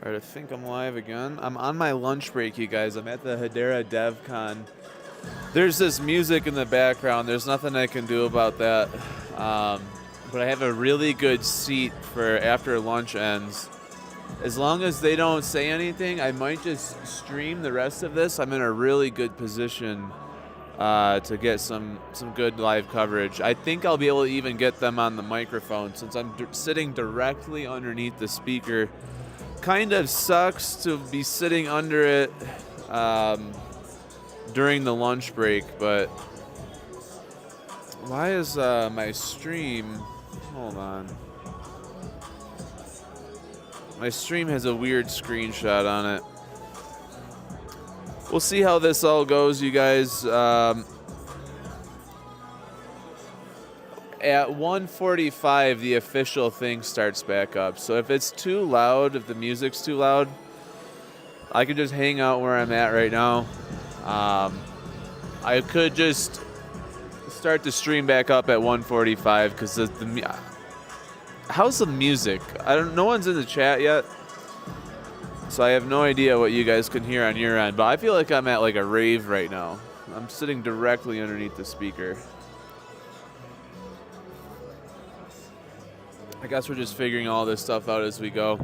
All right, I think I'm live again. I'm on my lunch break, you guys. I'm at the Hedera DevCon. There's this music in the background. There's nothing I can do about that. But I have a really good seat for after lunch ends. As long as they don't say anything, I might just stream the rest of this. I'm in a really good position to get some good live coverage. I think I'll be able to even get them on the microphone since I'm sitting directly underneath the speaker. Kind of sucks to be sitting under it during the lunch break, but why is my stream, hold on, my stream has a weird screenshot on it. We'll see how this all goes, you guys. At 1:45, the official thing starts back up. So if it's too loud, if the music's too loud, I could just hang out where I'm at right now. I could just start the stream back up at 1:45 because how's the music? No one's in the chat yet, so I have no idea what you guys can hear on your end. But I feel like I'm at like a rave right now. I'm sitting directly underneath the speaker. I guess we're just figuring all this stuff out as we go.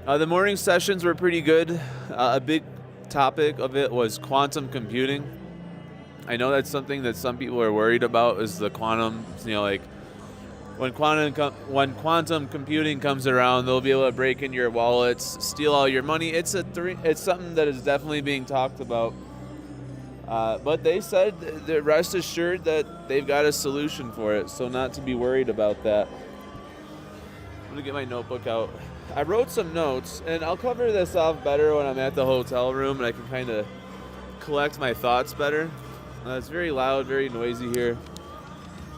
The morning sessions were pretty good. A big topic of it was quantum computing. I know that's something that some people are worried about, is the quantum, like when quantum computing comes around, they'll be able to break into your wallets, steal all your money. It's something that is definitely being talked about. But they said that rest assured that they've got a solution for it, so not to be worried about that. I'm gonna get my notebook out. I wrote some notes, and I'll cover this off better when I'm at the hotel room and I can kind of collect my thoughts better. It's very loud, very noisy here.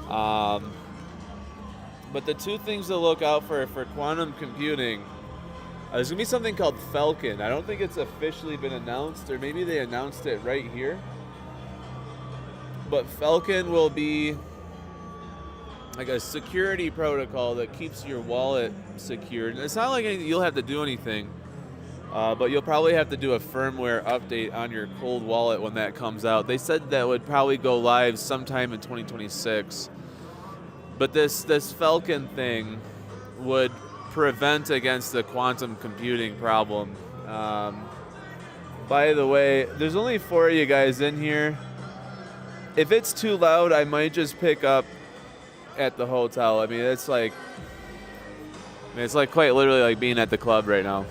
But the two things to look out for quantum computing, there's gonna be something called Falcon. I don't think it's officially been announced, or maybe they announced it right here. But Falcon will be like a security protocol that keeps your wallet secured. It's not like you'll have to do anything, but you'll probably have to do a firmware update on your cold wallet when that comes out. They said that would probably go live sometime in 2026. But this Falcon thing would prevent against the quantum computing problem. By the way, there's only 4 of you guys in here. If it's too loud, I might just pick up at the hotel. I mean, it's like quite literally like being at the club right now.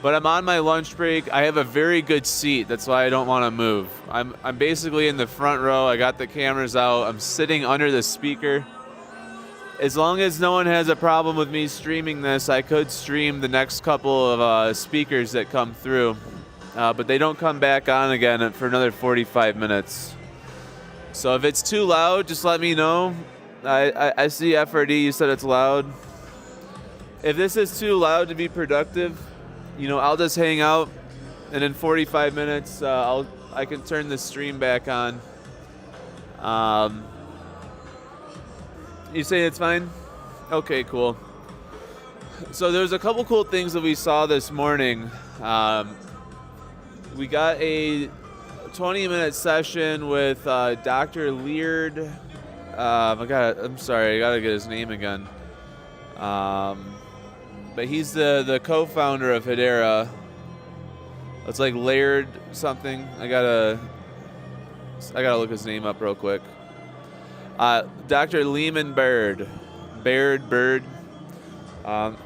But I'm on my lunch break. I have a very good seat. That's why I don't want to move. I'm basically in the front row. I got the cameras out. I'm sitting under the speaker. As long as no one has a problem with me streaming this, I could stream the next couple of speakers that come through. But they don't come back on again for another 45 minutes. So if it's too loud, just let me know. I see FRD, you said it's loud. If this is too loud to be productive, I'll just hang out, and in 45 minutes, I can turn the stream back on. You say it's fine? Okay, cool. So there's a couple cool things that we saw this morning. We got a 20-minute session with Dr. Leard. I'm sorry, I gotta get his name again. But he's the co-founder of Hedera. It's like Laird something. I gotta look his name up real quick. Dr. Lehman Bird. Well,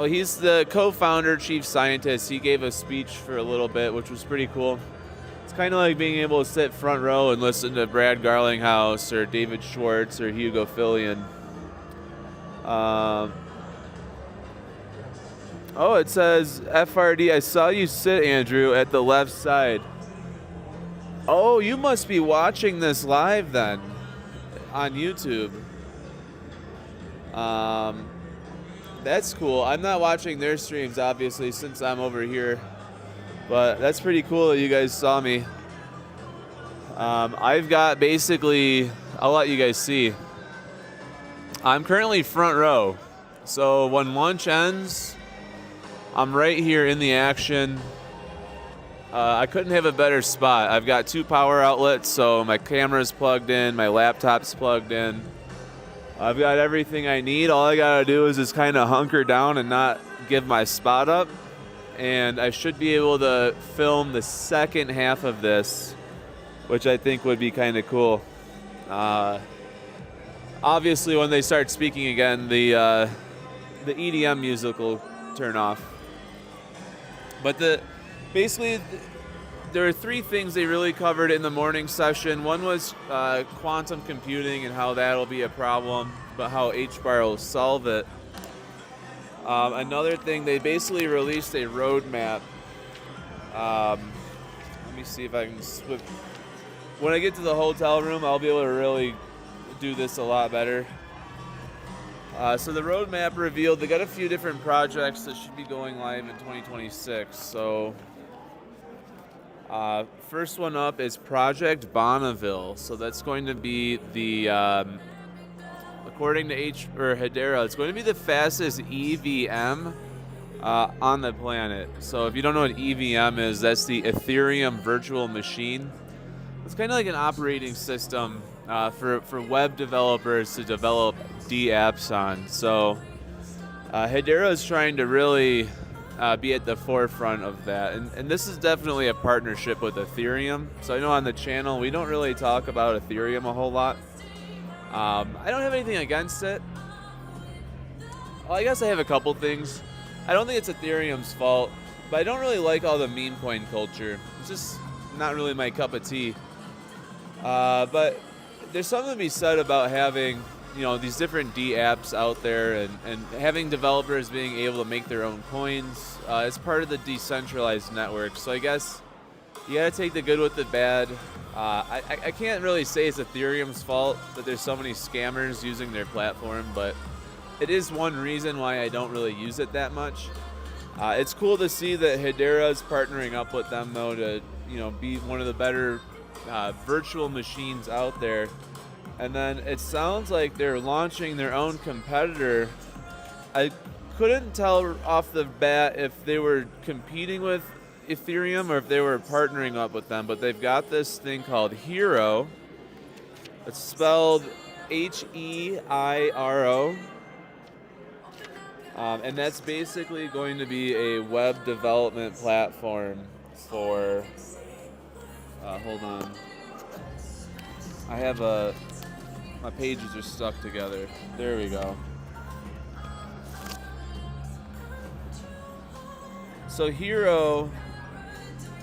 he's the co-founder, chief scientist. He gave a speech for a little bit, which was pretty cool. It's kind of like being able to sit front row and listen to Brad Garlinghouse or David Schwartz or Hugo Fillion. Oh, it says, FRD, I saw you sit, Andrew, at the left side. Oh, you must be watching this live then on YouTube. That's cool. I'm not watching their streams, obviously, since I'm over here. But that's pretty cool that you guys saw me. I've got basically, I'll let you guys see. I'm currently front row. So when lunch ends, I'm right here in the action. I couldn't have a better spot. I've got 2 power outlets, so my camera's plugged in, my laptop's plugged in. I've got everything I need. All I gotta do is just kind of hunker down and not give my spot up. And I should be able to film the second half of this, which I think would be kind of cool. Obviously, when they start speaking again, the EDM music will turn off. But basically, there are 3 things they really covered in the morning session. One was quantum computing and how that'll be a problem, but how HBAR will solve it. Another thing, they basically released a roadmap. Let me see if I can swip. When I get to the hotel room, I'll be able to really do this a lot better. So the roadmap revealed they got a few different projects that should be going live in 2026. So first one up is Project Bonneville. So that's going to be the, according to Hedera, it's going to be the fastest EVM on the planet. So if you don't know what EVM is, that's the Ethereum Virtual Machine. It's kind of like an operating system for web developers to develop D-apps on. So Hedera is trying to really be at the forefront of that. And this is definitely a partnership with Ethereum. So I know on the channel we don't really talk about Ethereum a whole lot. I don't have anything against it. Well, I guess I have a couple things. I don't think it's Ethereum's fault, but I don't really like all the meme coin culture. It's just not really my cup of tea. But there's something to be said about having, these different D apps out there and having developers being able to make their own coins as part of the decentralized network. So I guess you got to take the good with the bad. I can't really say it's Ethereum's fault that there's so many scammers using their platform, but it is one reason why I don't really use it that much. It's cool to see that Hedera is partnering up with them, though, to be one of the better virtual machines out there. And then it sounds like they're launching their own competitor. I couldn't tell off the bat if they were competing with Ethereum or if they were partnering up with them, but they've got this thing called Hero. It's spelled H-E-I-R-O. And that's basically going to be a web development platform for... hold on. I have my pages are stuck together. There we go. So Hero,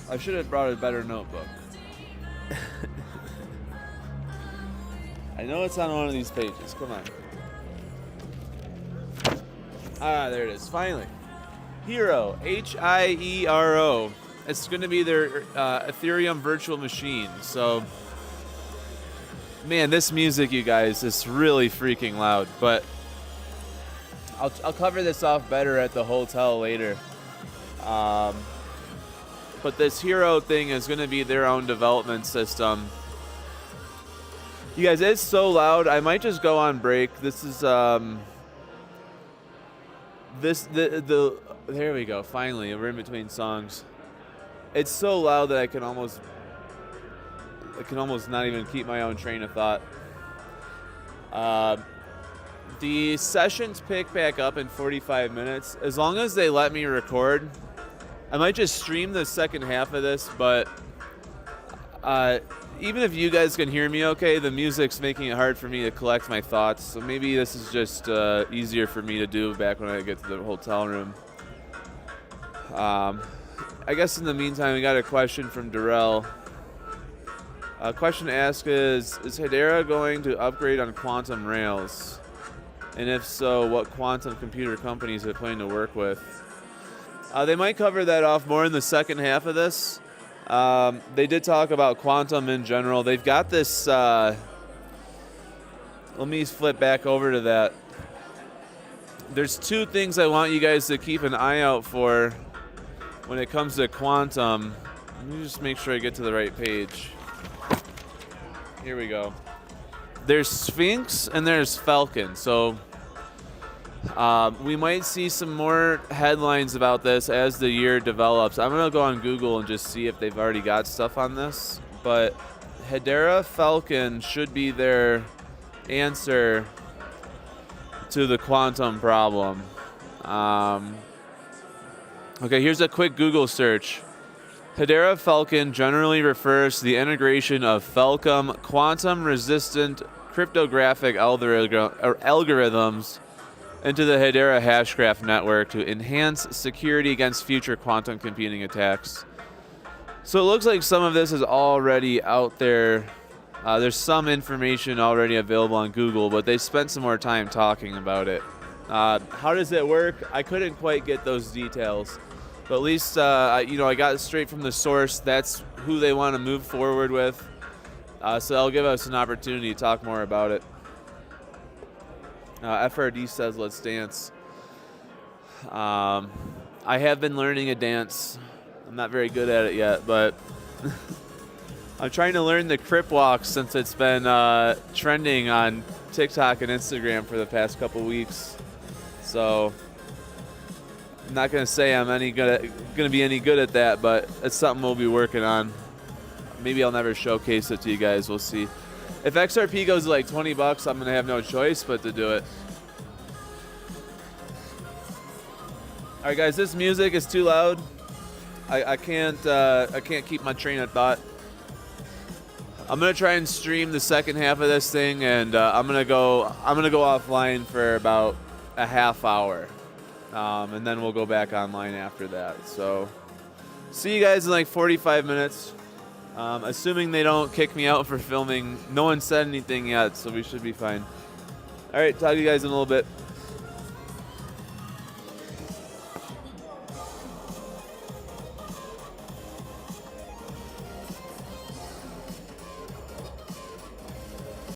I should have brought a better notebook. I know it's on one of these pages. Come on. There it is. Finally. Hero, H-I-E-R-O. It's going to be their Ethereum virtual machine. So, man, this music, you guys, is really freaking loud. But I'll cover this off better at the hotel later. But this Hero thing is going to be their own development system. You guys, it's so loud. I might just go on break. This is there we go. Finally, we're in between songs. It's so loud that I can almost not even keep my own train of thought. The sessions pick back up in 45 minutes. As long as they let me record, I might just stream the second half of this, but even if you guys can hear me okay, the music's making it hard for me to collect my thoughts. So maybe this is just easier for me to do back when I get to the hotel room. I guess in the meantime, we got a question from Darrell. A question to ask is Hedera going to upgrade on quantum rails? And if so, what quantum computer companies are planning to work with? They might cover that off more in the second half of this. They did talk about quantum in general. They've got this... let me flip back over to that. There's 2 things I want you guys to keep an eye out for when it comes to quantum. Let me just make sure I get to the right page. Here we go. There's Sphinx and there's Falcon. So We might see some more headlines about this as the year develops. I'm gonna go on Google and just see if they've already got stuff on this. But Hedera Falcon should be their answer to the quantum problem. Okay, here's a quick Google search. Hedera Falcon generally refers to the integration of Falcon quantum-resistant cryptographic algorithms into the Hedera hashgraph network to enhance security against future quantum computing attacks. So it looks like some of this is already out there. There's some information already available on Google, but they spent some more time talking about it. How does it work? I couldn't quite get those details, but at least I got it straight from the source. That's who they want to move forward with. So that'll give us an opportunity to talk more about it. FRD says, let's dance. I have been learning a dance. I'm not very good at it yet, but I'm trying to learn the crip walk since it's been trending on TikTok and Instagram for the past couple weeks. So I'm not going to say I'm going to be any good at that, but it's something we'll be working on. Maybe I'll never showcase it to you guys. We'll see. If XRP goes to like $20, I'm going to have no choice but to do it. All right, guys, this music is too loud. I can't keep my train of thought. I'm gonna try and stream the second half of this thing, and I'm gonna go offline for about a half hour, and then we'll go back online after that. So, see you guys in like 45 minutes. Assuming they don't kick me out for filming. No one said anything yet, so we should be fine. All right, talk to you guys in a little bit.